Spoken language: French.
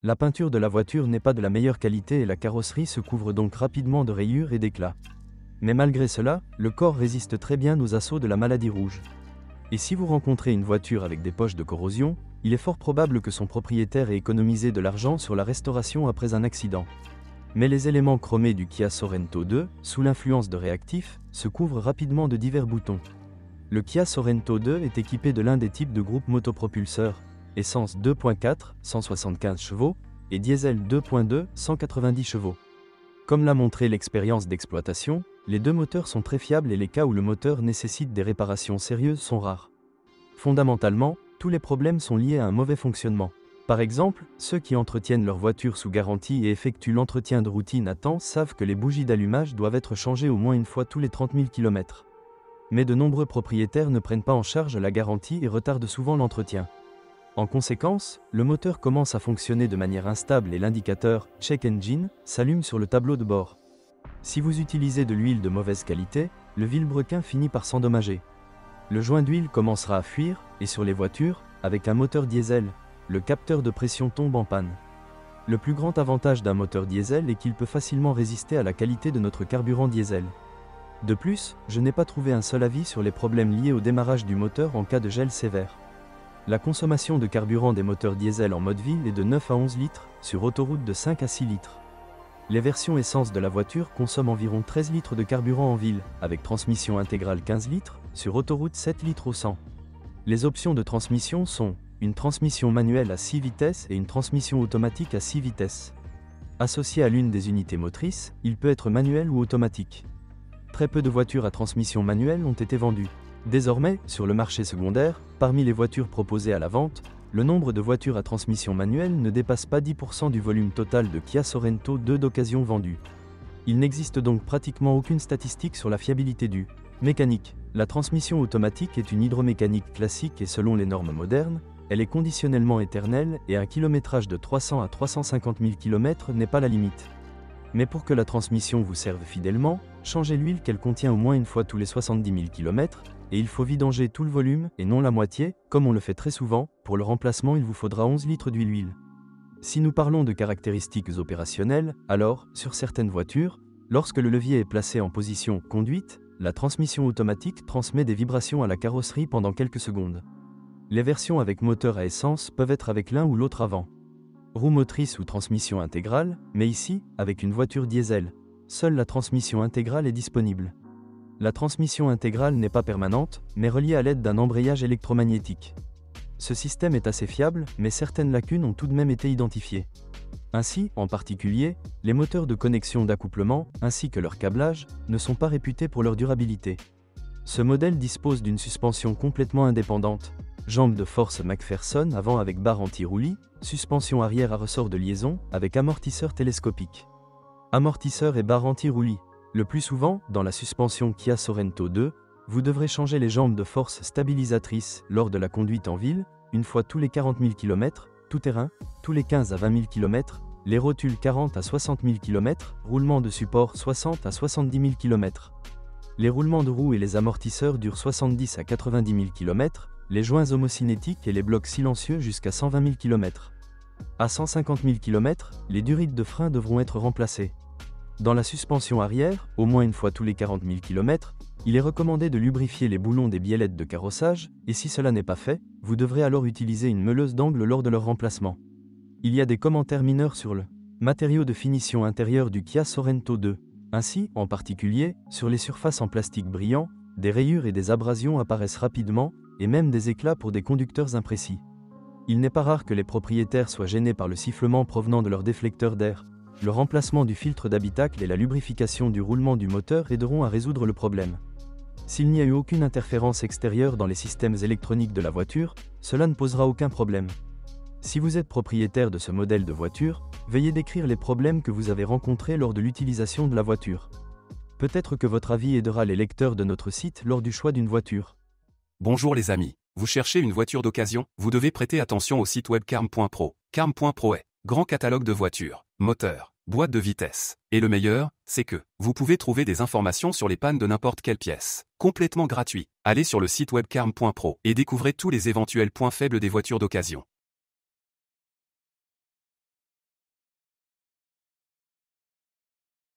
La peinture de la voiture n'est pas de la meilleure qualité et la carrosserie se couvre donc rapidement de rayures et d'éclats. Mais malgré cela, le corps résiste très bien aux assauts de la maladie rouge. Et si vous rencontrez une voiture avec des poches de corrosion, il est fort probable que son propriétaire ait économisé de l'argent sur la restauration après un accident. Mais les éléments chromés du Kia Sorento 2, sous l'influence de réactifs, se couvrent rapidement de divers boutons. Le Kia Sorento 2 est équipé de l'un des types de groupe motopropulseur, essence 2.4, 175 chevaux, et diesel 2.2, 190 chevaux. Comme l'a montré l'expérience d'exploitation, les deux moteurs sont très fiables et les cas où le moteur nécessite des réparations sérieuses sont rares. Fondamentalement, tous les problèmes sont liés à un mauvais fonctionnement. Par exemple, ceux qui entretiennent leur voiture sous garantie et effectuent l'entretien de routine à temps savent que les bougies d'allumage doivent être changées au moins une fois tous les 30 000 km. Mais de nombreux propriétaires ne prennent pas en charge la garantie et retardent souvent l'entretien. En conséquence, le moteur commence à fonctionner de manière instable et l'indicateur « Check Engine » s'allume sur le tableau de bord. Si vous utilisez de l'huile de mauvaise qualité, le vilebrequin finit par s'endommager. Le joint d'huile commencera à fuir, et sur les voitures, avec un moteur diesel, le capteur de pression tombe en panne. Le plus grand avantage d'un moteur diesel est qu'il peut facilement résister à la qualité de notre carburant diesel. De plus, je n'ai pas trouvé un seul avis sur les problèmes liés au démarrage du moteur en cas de gel sévère. La consommation de carburant des moteurs diesel en mode ville est de 9 à 11 litres, sur autoroute de 5 à 6 litres. Les versions essence de la voiture consomment environ 13 litres de carburant en ville, avec transmission intégrale 15 litres, sur autoroute 7 litres au 100. Les options de transmission sont une transmission manuelle à 6 vitesses et une transmission automatique à 6 vitesses. Associé à l'une des unités motrices, il peut être manuel ou automatique. Très peu de voitures à transmission manuelle ont été vendues. Désormais, sur le marché secondaire, parmi les voitures proposées à la vente, le nombre de voitures à transmission manuelle ne dépasse pas 10% du volume total de Kia Sorento 2 d'occasion vendues. Il n'existe donc pratiquement aucune statistique sur la fiabilité du mécanique. La transmission automatique est une hydromécanique classique et selon les normes modernes, elle est conditionnellement éternelle et un kilométrage de 300 à 350 000 km n'est pas la limite. Mais pour que la transmission vous serve fidèlement, changez l'huile qu'elle contient au moins une fois tous les 70 000 km, et il faut vidanger tout le volume, et non la moitié, comme on le fait très souvent. Pour le remplacement il vous faudra 11 litres d'huile. Si nous parlons de caractéristiques opérationnelles, alors, sur certaines voitures, lorsque le levier est placé en position « conduite », la transmission automatique transmet des vibrations à la carrosserie pendant quelques secondes. Les versions avec moteur à essence peuvent être avec l'un ou l'autre avant. Roue motrice ou transmission intégrale, mais ici, avec une voiture diesel, seule la transmission intégrale est disponible. La transmission intégrale n'est pas permanente, mais reliée à l'aide d'un embrayage électromagnétique. Ce système est assez fiable, mais certaines lacunes ont tout de même été identifiées. Ainsi, en particulier, les moteurs de connexion d'accouplement, ainsi que leur câblage, ne sont pas réputés pour leur durabilité. Ce modèle dispose d'une suspension complètement indépendante, jambes de force McPherson avant avec barre anti-roulis, suspension arrière à ressort de liaison, avec amortisseur télescopique. Amortisseur et barre anti-roulis. Le plus souvent, dans la suspension Kia Sorento 2, vous devrez changer les jambes de force stabilisatrices lors de la conduite en ville, une fois tous les 40 000 km, tout terrain, tous les 15 à 20 000 km, les rotules 40 à 60 000 km, roulement de support 60 à 70 000 km. Les roulements de roues et les amortisseurs durent 70 à 90 000 km, les joints homocinétiques et les blocs silencieux jusqu'à 120 000 km. À 150 000 km, les durites de frein devront être remplacées. Dans la suspension arrière, au moins une fois tous les 40 000 km, il est recommandé de lubrifier les boulons des biellettes de carrossage, et si cela n'est pas fait, vous devrez alors utiliser une meuleuse d'angle lors de leur remplacement. Il y a des commentaires mineurs sur le matériau de finition intérieure du Kia Sorento 2. Ainsi, en particulier, sur les surfaces en plastique brillant, des rayures et des abrasions apparaissent rapidement, et même des éclats pour des conducteurs imprécis. Il n'est pas rare que les propriétaires soient gênés par le sifflement provenant de leur déflecteur d'air. Le remplacement du filtre d'habitacle et la lubrification du roulement du moteur aideront à résoudre le problème. S'il n'y a eu aucune interférence extérieure dans les systèmes électroniques de la voiture, cela ne posera aucun problème. Si vous êtes propriétaire de ce modèle de voiture, veuillez décrire les problèmes que vous avez rencontrés lors de l'utilisation de la voiture. Peut-être que votre avis aidera les lecteurs de notre site lors du choix d'une voiture. Bonjour les amis, vous cherchez une voiture d'occasion? Vous devez prêter attention au site web carm.pro. Carm.pro est grand catalogue de voitures, moteurs, boîtes de vitesse. Et le meilleur, c'est que vous pouvez trouver des informations sur les pannes de n'importe quelle pièce. Complètement gratuit. Allez sur le site web carm.pro et découvrez tous les éventuels points faibles des voitures d'occasion.